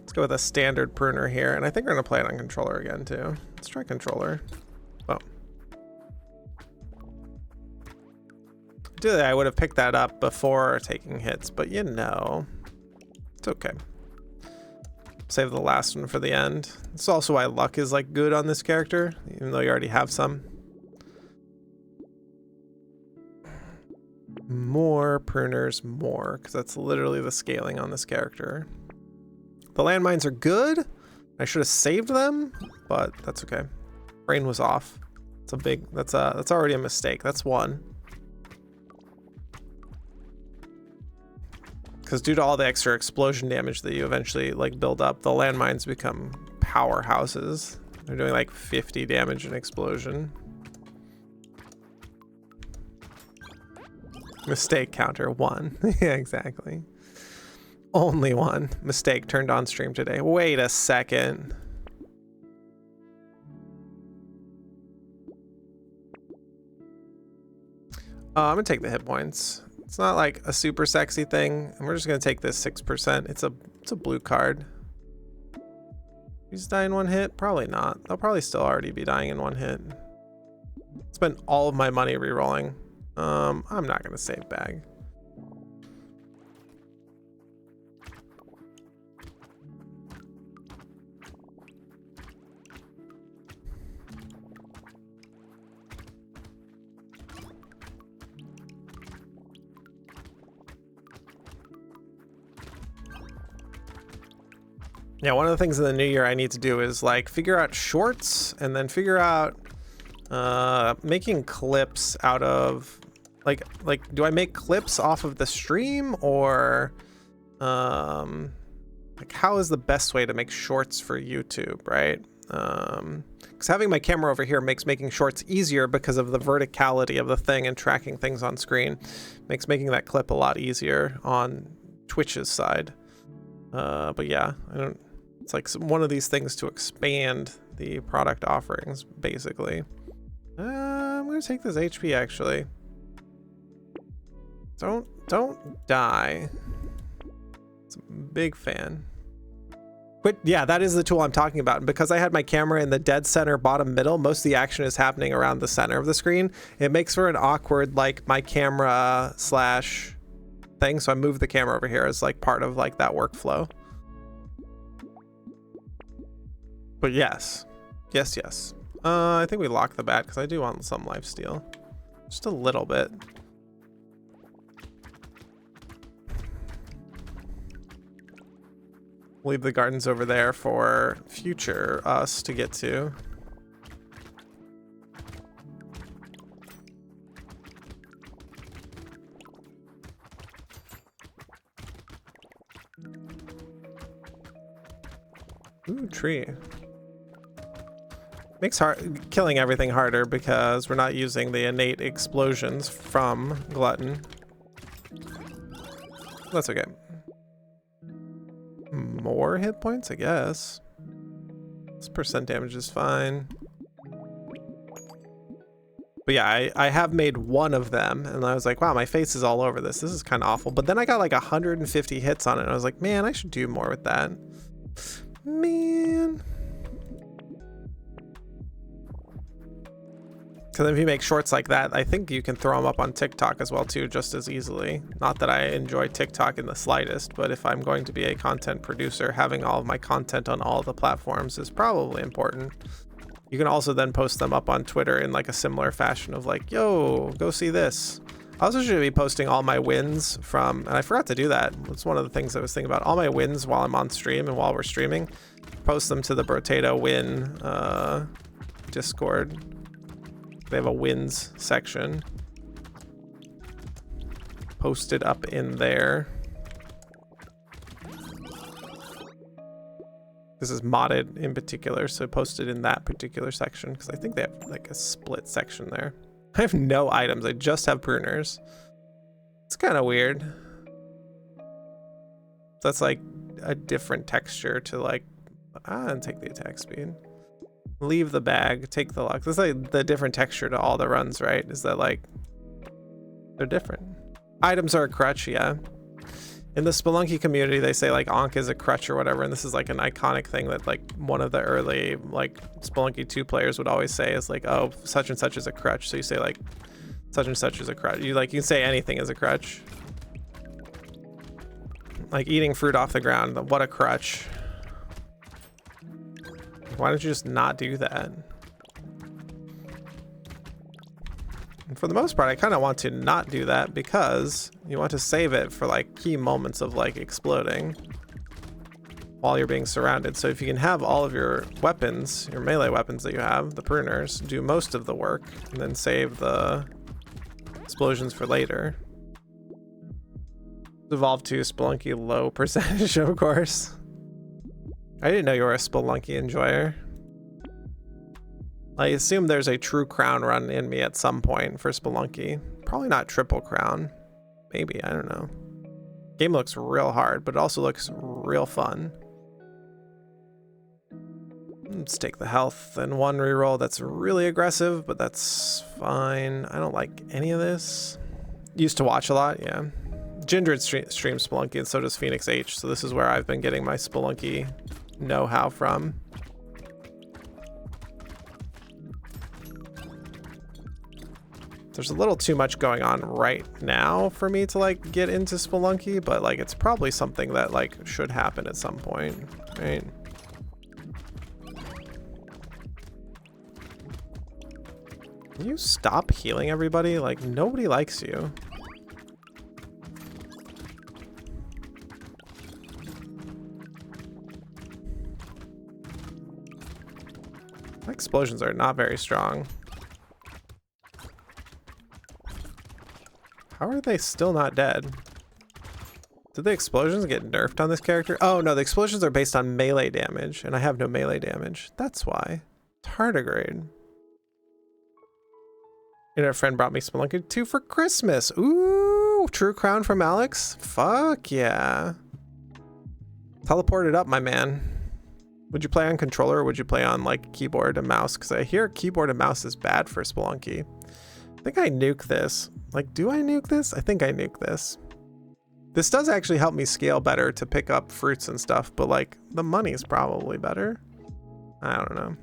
Let's go with a standard pruner here, and I think we're gonna play it on controller again too. Let's try controller. Oh. Ideally, I would have picked that up before taking hits, but you know, it's okay. Save the last one for the end. It's also why luck is like good on this character, even though you already have some. More pruners, more, because that's literally the scaling on this character. The landmines are good. I should have saved them, but that's okay. Brain was off. It's a big, that's already a mistake. That's one. Because due to all the extra explosion damage that you eventually like build up, the landmines become powerhouses. They're doing like 50 damage an explosion. Mistake counter, 1. Yeah, exactly. Only one mistake turned on stream today. Wait a second. I'm gonna take the hit points. It's not like a super sexy thing, and we're just gonna take this 6%. It's a blue card. He's dying in one hit? Probably not. They'll probably still already be dying in one hit. Spent all of my money re-rolling. I'm not gonna save bag. Yeah, one of the things in the new year I need to do is like figure out shorts and then figure out making clips out of like do I make clips off of the stream, or like how is the best way to make shorts for YouTube, right? Because having my camera over here makes making shorts easier because of the verticality of the thing and tracking things on screen. Makes making that clip a lot easier on Twitch's side. But yeah, it's like one of these things to expand the product offerings, basically. I'm gonna take this HP actually. Don't die. It's a big fan. But yeah, that is the tool I'm talking about. And because I had my camera in the dead center bottom middle, most of the action is happening around the center of the screen. It makes for an awkward, like, my camera slash thing. So I moved the camera over here as like part of like that workflow. But yes. I think we lock the bat because I do want some lifesteal. Just a little bit. Leave the gardens over there for future us to get to. Ooh, tree. Makes killing everything harder because we're not using the innate explosions from Glutton. That's okay. More hit points, I guess. This percent damage is fine. But yeah, I have made one of them, and I was like, wow, my face is all over this. This is kind of awful. But then I got like 150 hits on it, and I was like, man, I should do more with that. Man. So then if you make shorts like that, I think you can throw them up on TikTok as well too, just as easily. Not that I enjoy TikTok in the slightest, but if I'm going to be a content producer, having all of my content on all the platforms is probably important. You can also then post them up on Twitter in like a similar fashion of like, yo, go see this. I also should be posting all my wins from, and I forgot to do that. It's one of the things I was thinking about. All my wins while I'm on stream and while we're streaming, post them to the Brotato win Discord. They have a wins section posted up in there. This is modded in particular, so posted in that particular section because I think they have like a split section there. I have no items, I just have pruners. It's kind of weird. That's like a different texture to like, and take the attack speed. Leave the bag, take the luck. That's like the different texture to all the runs, right? Is that like, they're different. Items are a crutch, yeah. In the Spelunky community, they say like Ankh is a crutch or whatever, and this is like an iconic thing that like one of the early like Spelunky 2 players would always say is like, oh, such and such is a crutch. So you say like such and such is a crutch. You can say anything is a crutch. Like eating fruit off the ground, what a crutch. Why don't you just not do that? And for the most part, I kind of want to not do that because you want to save it for like key moments of like exploding while you're being surrounded. So if you can have all of your weapons, your melee weapons that you have, the pruners, do most of the work and then save the explosions for later. Evolved to Spelunky low percentage, of course. I didn't know you were a Spelunky enjoyer. I assume there's a true crown run in me at some point for Spelunky. Probably not triple crown. Maybe, I don't know. Game looks real hard, but it also looks real fun. Let's take the health and one reroll. That's really aggressive, but that's fine. I don't like any of this. Used to watch a lot, yeah. Gindred streams Spelunky, and so does Phoenix H. So this is where I've been getting my Spelunky know-how from. There's a little too much going on right now for me to like get into Spelunky, but like it's probably something that like should happen at some point, right? Can you stop healing everybody? Like nobody likes you. My explosions are not very strong. How are they still not dead? Did the explosions get nerfed on this character? Oh no, the explosions are based on melee damage, and I have no melee damage. That's why. Tardigrade. Internet friend brought me Spelunky 2 for Christmas. Ooh, true crown from Alex? Fuck yeah. Teleported up, my man. Would you play on controller or would you play on like keyboard and mouse? Because I hear keyboard and mouse is bad for Spelunky. I think I nuke this. Like, do I nuke this? I think I nuke this. This does actually help me scale better to pick up fruits and stuff, but like the money's probably better. I don't know.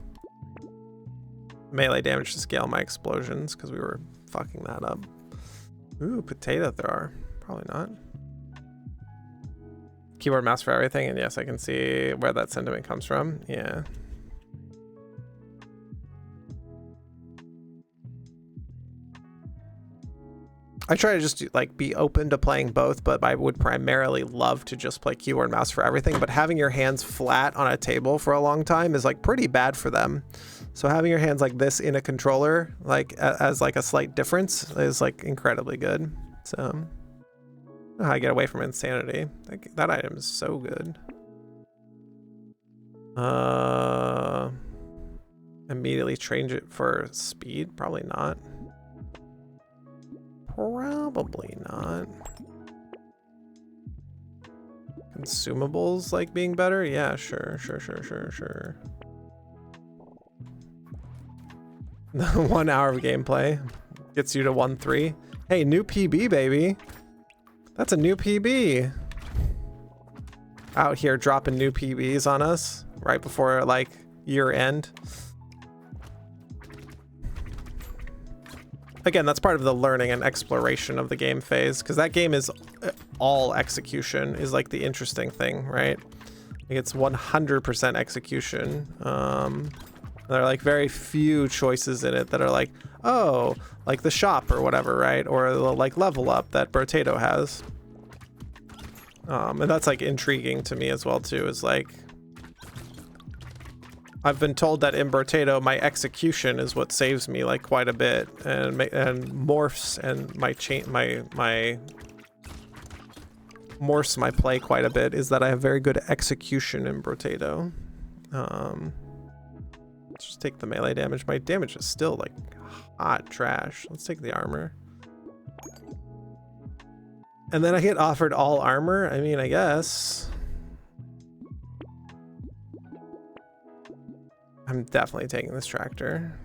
Melee damage to scale my explosions because we were fucking that up. Ooh, potato thrower. Probably not. Keyboard mouse for everything, and yes, I can see where that sentiment comes from. Yeah. I try to just like be open to playing both, but I would primarily love to just play keyboard mouse for everything. But having your hands flat on a table for a long time is like pretty bad for them. So having your hands like this in a controller, like as like a slight difference, is like incredibly good. So I don't know how I get away from insanity. That item is so good. Immediately change it for speed? Probably not. Probably not. Consumables like being better? Yeah, sure. The 1 hour of gameplay gets you to 1-3. Hey, new PB, baby. That's a new PB. Out here dropping new PBs on us right before like year end. Again, that's part of the learning and exploration of the game phase, because that game is all execution is like the interesting thing, right? Like it's 100% execution. There are like very few choices in it that are like, oh, like the shop or whatever, right? Or the like level up that Brotato has. And that's like intriguing to me as well too, is like, I've been told that in Brotato, my execution is what saves me like quite a bit, and morphs and my morphs my play quite a bit, is that I have very good execution in Brotato. Let's just take the melee damage. My damage is still like hot trash. Let's take the armor. And then I get offered all armor. I mean, I guess. I'm definitely taking this tractor.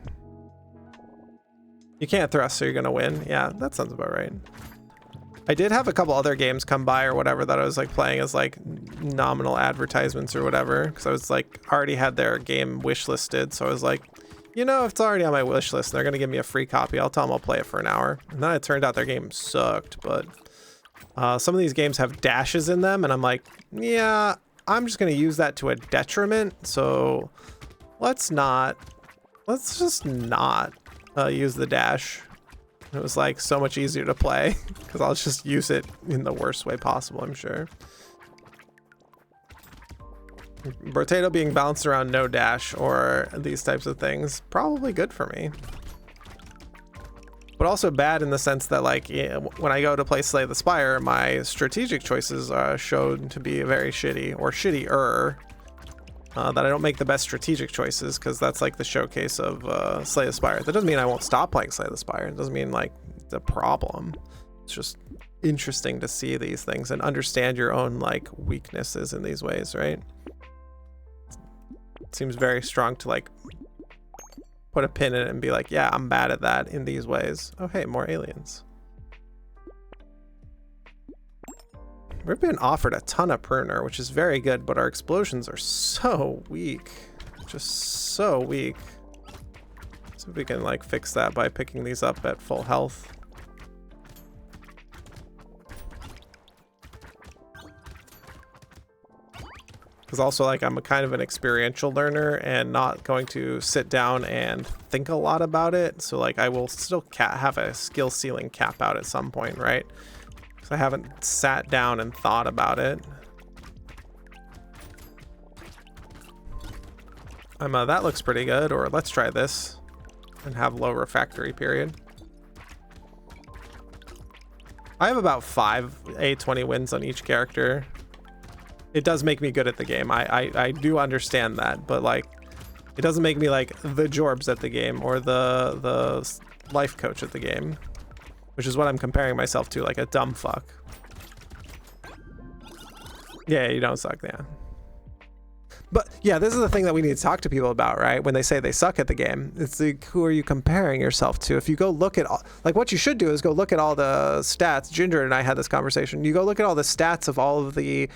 You can't thrust, so you're gonna win. Yeah, that sounds about right. I did have a couple other games come by or whatever that I was like playing as like nominal advertisements or whatever, because I was like already had their game wish listed. So I was like, you know, if it's already on my wish list and they're gonna give me a free copy, I'll tell them I'll play it for an hour. And then it turned out their game sucked, but some of these games have dashes in them, and I'm like, yeah, I'm just gonna use that to a detriment. So let's just not use the dash. It was like so much easier to play because I'll just use it in the worst way possible, I'm sure. Brotato being bounced around no dash or these types of things, probably good for me. But also bad in the sense that like when I go to play Slay the Spire, my strategic choices are shown to be very shitty or shittier. That I don't make the best strategic choices because that's like the showcase of Slay the Spire. That doesn't mean I won't stop playing Slay the Spire. It doesn't mean like it's a problem. It's just interesting to see these things and understand your own like weaknesses in these ways, right? It seems very strong to like put a pin in it and be like, yeah, I'm bad at that in these ways. Oh, hey, more aliens. We've been offered a ton of pruner, which is very good, but our explosions are so weak. Just so weak. So if we can like fix that by picking these up at full health. Because also like I'm a kind of an experiential learner and not going to sit down and think a lot about it. So like I will still have a skill ceiling cap out at some point, right? I haven't sat down and thought about it. That looks pretty good, or let's try this and have low refractory period. I have about 5 A20 wins on each character. It does make me good at the game. I do understand that, but like it doesn't make me like the Jorbs at the game or the life coach at the game. Which is what I'm comparing myself to, like a dumb fuck. Yeah, you don't suck, yeah. But yeah, this is the thing that we need to talk to people about, right? When they say they suck at the game, it's like, who are you comparing yourself to? If you go look at all, like what you should do is go look at all the stats. Ginger and I had this conversation. You go look at all the stats of all of the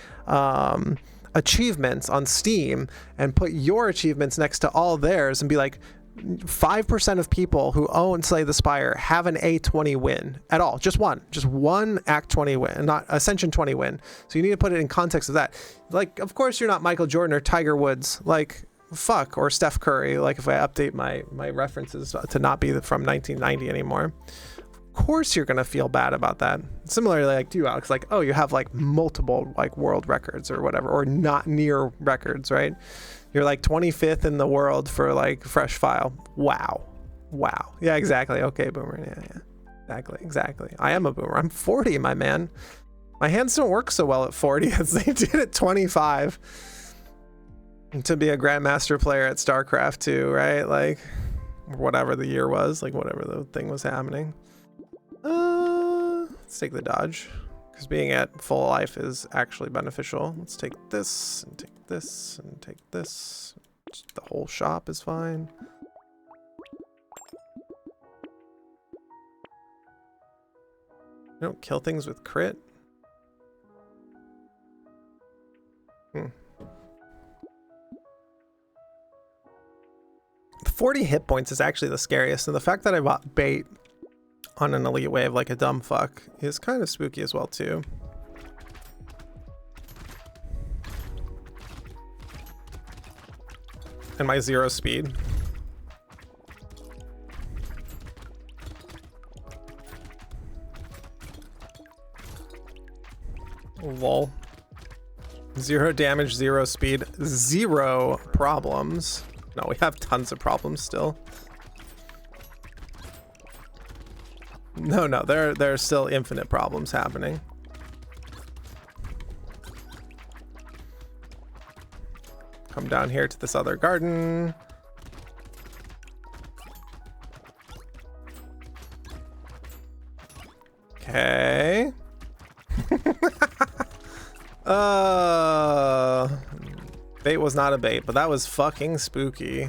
achievements on Steam and put your achievements next to all theirs and be like, 5% of people who own Slay the Spire have an A20 win at all. Just one Act 20 win, not Ascension 20 win. So you need to put it in context of that. Like, of course you're not Michael Jordan or Tiger Woods, like fuck, or Steph Curry. Like if I update my references to not be from 1990 anymore, of course you're gonna feel bad about that. Similarly, like to you, Alex, like, oh, you have like multiple like world records or whatever, or not near records, right? You're like 25th in the world for like fresh file. Wow. Yeah, exactly. Okay, boomer. Yeah. Exactly. I am a boomer. I'm 40, my man. My hands don't work so well at 40 as they did at 25. To be a grandmaster player at StarCraft 2, right? Like whatever the year was, like whatever the thing was happening. Let's take the dodge. Because being at full life is actually beneficial. Let's take this and take this and take this. Just the whole shop is fine. You don't kill things with crit. 40 hit points is actually the scariest, and the fact that I bought bait on an elite wave like a dumb fuck is kind of spooky as well too. And my 0 speed. Lol. 0 damage, 0 speed, 0 problems. No, we have tons of problems still. No, there are still infinite problems happening. Come down here to this other garden. Okay. Bait was not a bait, but that was fucking spooky.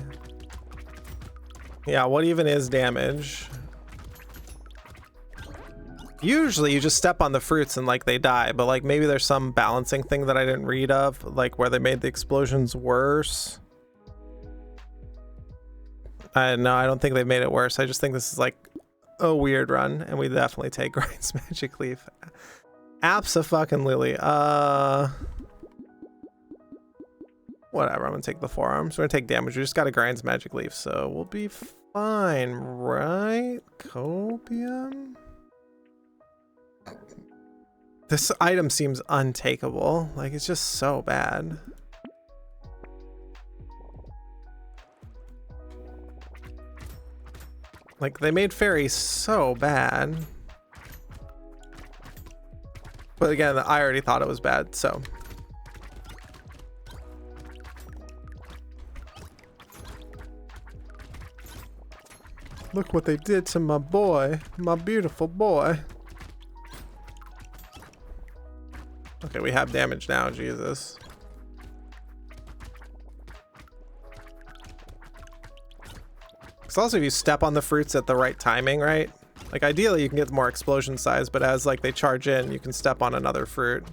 Yeah, what even is damage? Usually you just step on the fruits and like they die, but like maybe there's some balancing thing that I didn't read of, like where they made the explosions worse. I don't think they made it worse. I just think this is like a weird run, and we definitely take Grind's Magic Leaf. Abso-fucking-lily. Whatever, I'm gonna take the forearms. We're gonna take damage. We just got a Grind's Magic Leaf, so we'll be fine, right? Copium? This item seems untakeable. Like, it's just so bad. Like, they made fairy so bad. But again, I already thought it was bad, so. Look what they did to my boy, my beautiful boy. Okay, we have damage now, Jesus. Because also if you step on the fruits at the right timing, right? Like ideally you can get more explosion size, but as like they charge in, you can step on another fruit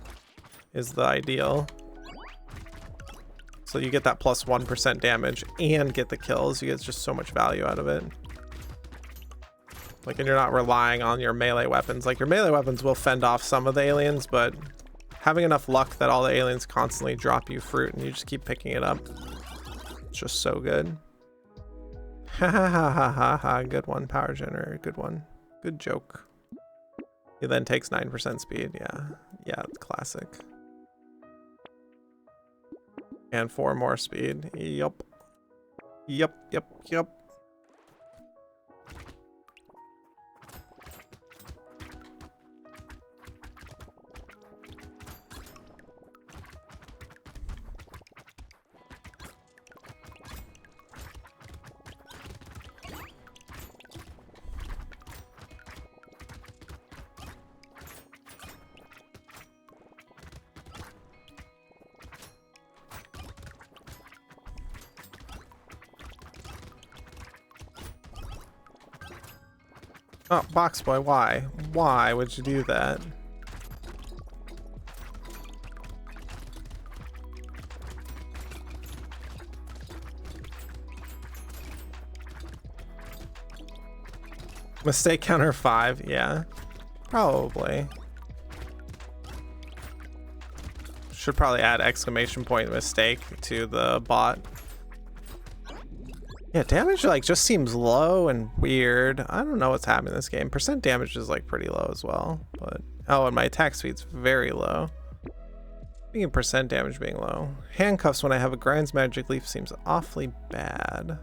is the ideal. So you get that plus 1% damage and get the kills. You get just so much value out of it. Like, and you're not relying on your melee weapons. Like your melee weapons will fend off some of the aliens, but having enough luck that all the aliens constantly drop you fruit and you just keep picking it up. It's just so good. Ha ha ha ha ha ha. Good one, power generator. Good one. Good joke. He then takes 9% speed. Yeah. Yeah, it's classic. And 4 more speed. Yup. Yup, yup, yup. Oh, box boy, why? Why would you do that? Mistake counter 5, yeah. Probably. Should probably add exclamation point mistake to the bot. Yeah, damage like just seems low and weird. I don't know what's happening in this game. Percent damage is like pretty low as well, but oh, and my attack speed's very low. Speaking of percent damage being low, handcuffs when I have a Grind's Magic Leaf seems awfully bad.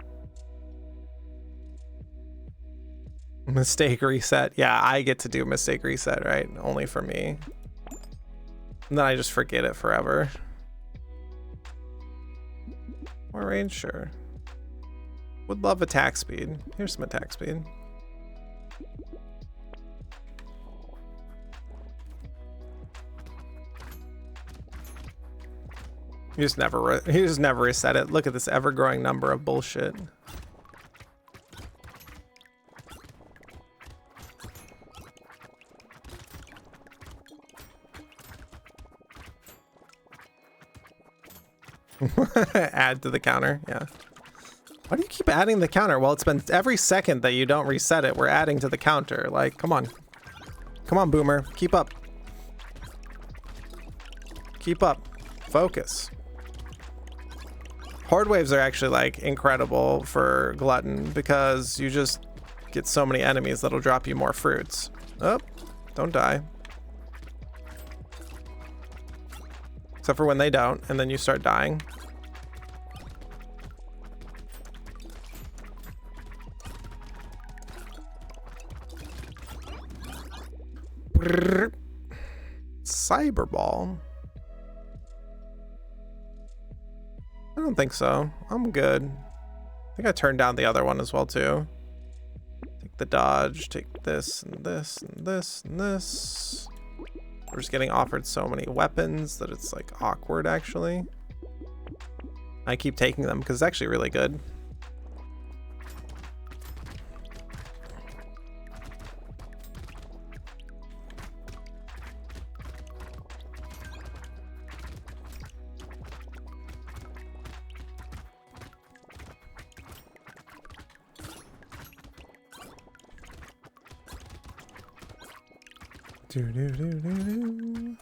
Mistake reset. Yeah, I get to do mistake reset, right? Only for me. And then I just forget it forever. More range, sure. Would love attack speed. Here's some attack speed. You just never reset it. Look at this ever-growing number of bullshit. Add to the counter, yeah. Why do you keep adding the counter? Well, it's been every second that you don't reset it, we're adding to the counter. Like, come on. Come on, Boomer. Keep up. Keep up. Focus. Horde waves are actually, like, incredible for Glutton because you just get so many enemies that'll drop you more fruits. Oh, don't die. Except for when they don't, and then you start dying. Cyberball. I don't think so. I'm good. I think I turned down the other one as well too. Take the dodge, take this and this and this and this. We're just getting offered so many weapons that it's like awkward actually. I keep taking them because it's actually really good. Do, do, do, do, do.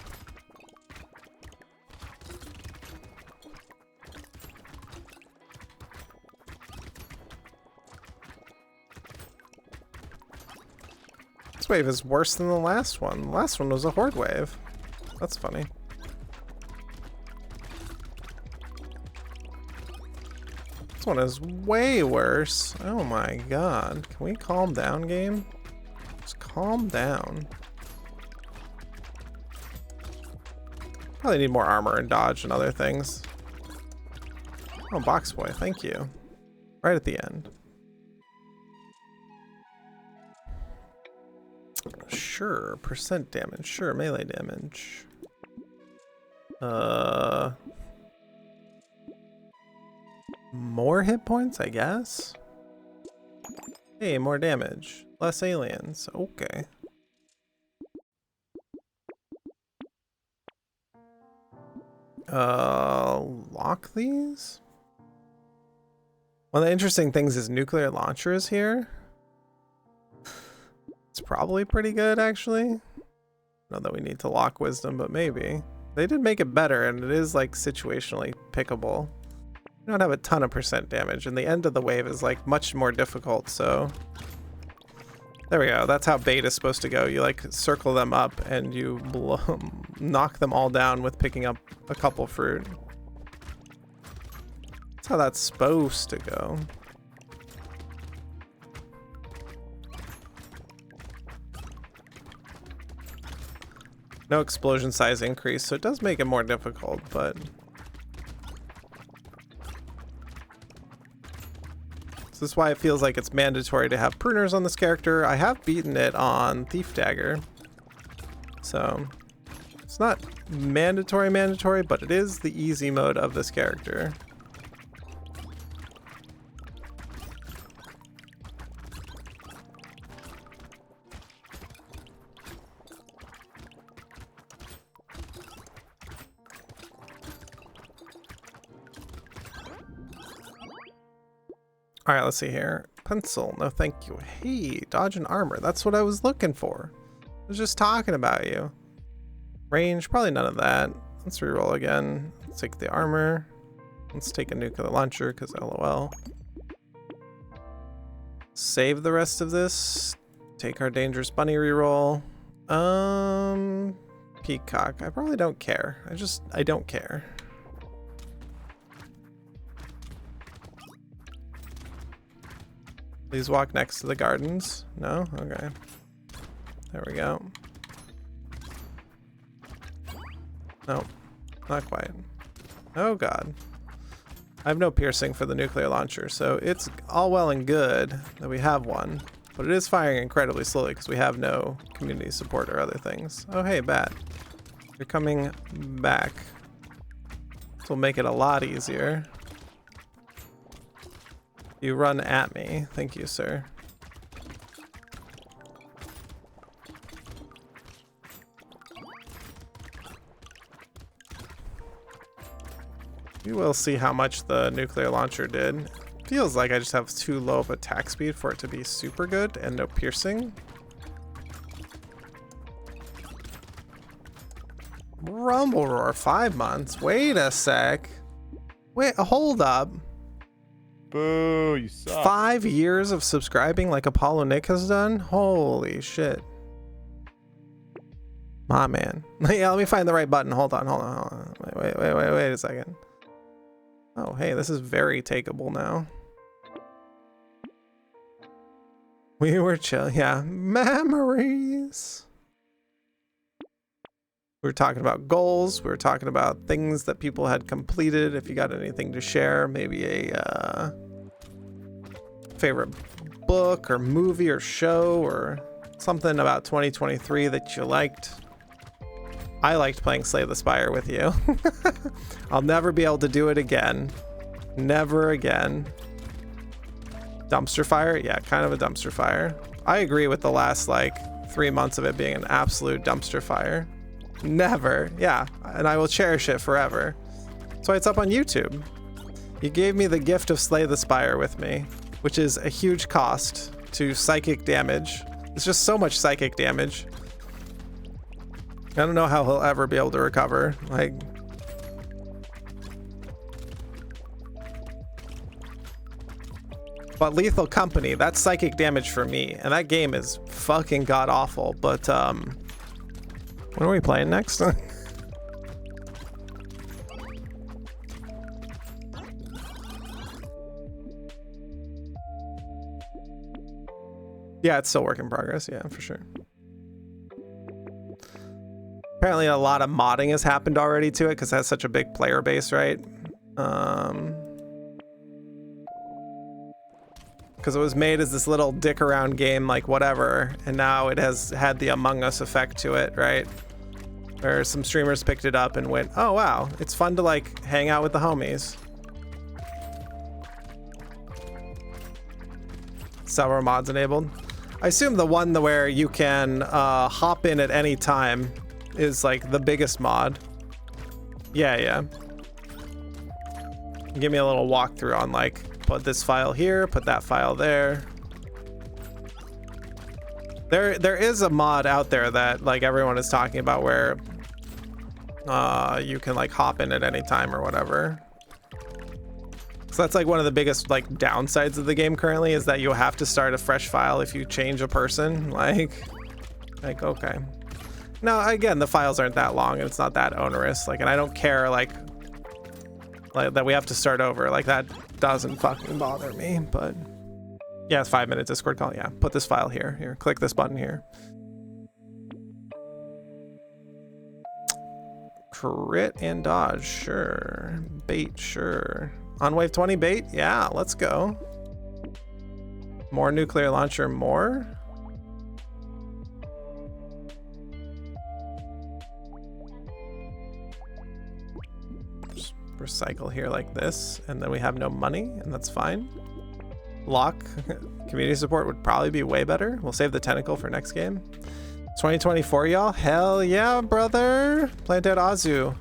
This wave is worse than the last one. The last one was a horde wave. That's funny. This one is way worse. Oh my god. Can we calm down, game? Just calm down. Probably need more armor and dodge and other things. Oh, box boy, thank you. Right at the end. Sure, percent damage. Sure, melee damage. More hit points, I guess. Hey, more damage. Less aliens. Okay. Lock these? One of the interesting things is nuclear launchers here. It's probably pretty good, actually. Not that we need to lock wisdom, but maybe. They did make it better, and it is like situationally pickable. We don't have a ton of percent damage, and the end of the wave is like much more difficult, so there we go. That's how bait is supposed to go. You like circle them up and you knock them all down with picking up a couple fruit. That's how that's supposed to go. No explosion size increase, so it does make it more difficult, but this is why it feels like it's mandatory to have pruners on this character. I have beaten it on Thief Dagger, so it's not mandatory, but it is the easy mode of this character. All right, let's see here. Pencil, no thank you. Hey, dodge and armor. That's what I was looking for. I was just talking about you. Range, probably none of that. Let's reroll again. Let's take the armor. Let's take a nuclear launcher, because LOL. Save the rest of this. Take our dangerous bunny reroll. Peacock. I probably don't care. I don't care. Please walk next to the gardens. No? Okay. There we go. Nope. Not quite. Oh god. I have no piercing for the nuclear launcher, so it's all well and good that we have one, but it is firing incredibly slowly because we have no community support or other things. Oh hey, bat. You're coming back. This will make it a lot easier. You run at me. Thank you, sir. We will see how much the nuclear launcher did. Feels like I just have too low of attack speed for it to be super good and no piercing. Rumble Roar, 5 months. Wait a sec. Wait, hold up. Boo, you suck. 5 years of subscribing like Apollo Nick has done? Holy shit. My man. Yeah, let me find the right button. Hold on. Wait a second. Oh, hey, this is very takeable now. We were chill. Yeah, memories. We were talking about goals. We were talking about things that people had completed. If you got anything to share, maybe a favorite book or movie or show or something about 2023 that you liked. I liked playing Slay the Spire with you. I'll never be able to do it again. Never again. Dumpster fire? Yeah, kind of a dumpster fire. I agree with the last like 3 months of it being an absolute dumpster fire. Never. Yeah, and I will cherish it forever. That's why it's up on YouTube. You gave me the gift of Slay the Spire with me, which is a huge cost to psychic damage. It's just so much psychic damage. I don't know how he'll ever be able to recover. Like, but Lethal Company, that's psychic damage for me, and that game is fucking god awful. But when are we playing next? Yeah, it's still work in progress. Yeah, for sure. Apparently a lot of modding has happened already to it because it has such a big player base, right? Because it was made as this little dick around game, like whatever, and now it has had the Among Us effect to it, right? Where some streamers picked it up and went, oh wow, it's fun to like hang out with the homies. Several mods enabled. I assume the one where you can hop in at any time is like the biggest mod. Yeah. Give me a little walkthrough on like, put this file here, put that file there. There is a mod out there that like everyone is talking about where you can like hop in at any time or whatever. So that's like one of the biggest like downsides of the game currently, is that you have to start a fresh file if you change a person. Like okay. Now again, the files aren't that long and it's not that onerous. Like, and I don't care like that we have to start over. Like that doesn't fucking bother me. But yeah, it's 5 minute Discord call. Yeah, put this file here. Here, click this button here. Crit and dodge, sure. Bait, sure. On wave 20 bait? Yeah, let's go. More nuclear launcher, more? Just recycle here like this, and then we have no money, and that's fine. Lock. Community support would probably be way better. We'll save the tentacle for next game. 2024, y'all? Hell yeah, brother! Planted Azu.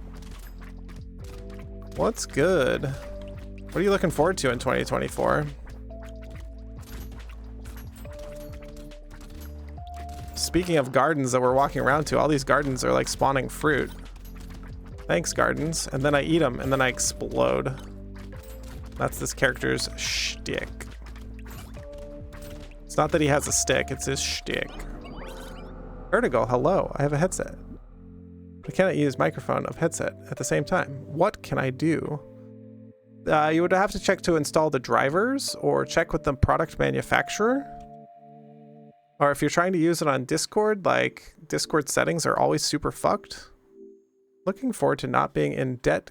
What's good? What are you looking forward to in 2024? Speaking of gardens that we're walking around to, all these gardens are like spawning fruit. Thanks, gardens. And then I eat them, and then I explode. That's this character's shtick. It's not that he has a stick, it's his shtick. Vertigo, hello, I have a headset. I cannot use microphone of headset at the same time. What can I do? You would have to check to install the drivers or check with the product manufacturer. Or if you're trying to use it on Discord, like Discord settings are always super fucked. Looking forward to not being in debt,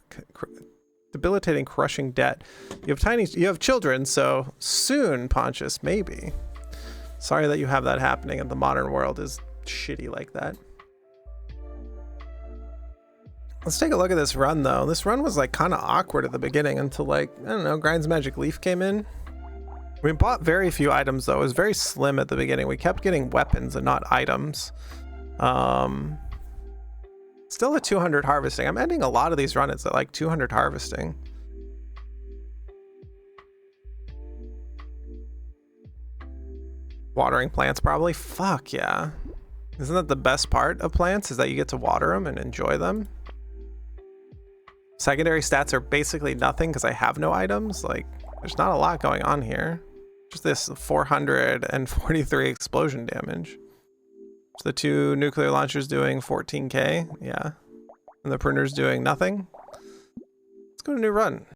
debilitating, crushing debt. You have children, so soon, Pontius, maybe. Sorry that you have that happening, and the modern world is shitty like that. Let's take a look at this run though. This run was like kind of awkward at the beginning until like, I don't know, Grind's Magic Leaf came in. We bought very few items though. It was very slim at the beginning. We kept getting weapons and not items. Still at 200 harvesting. I'm ending a lot of these runs at like 200 harvesting. Watering plants probably. Fuck yeah. Isn't that the best part of plants, is that you get to water them and enjoy them? Secondary stats are basically nothing because I have no items. Like, there's not a lot going on here. Just this 443 explosion damage. So the 2 nuclear launchers doing 14k, yeah. And the pruner's doing nothing. Let's go to a new run.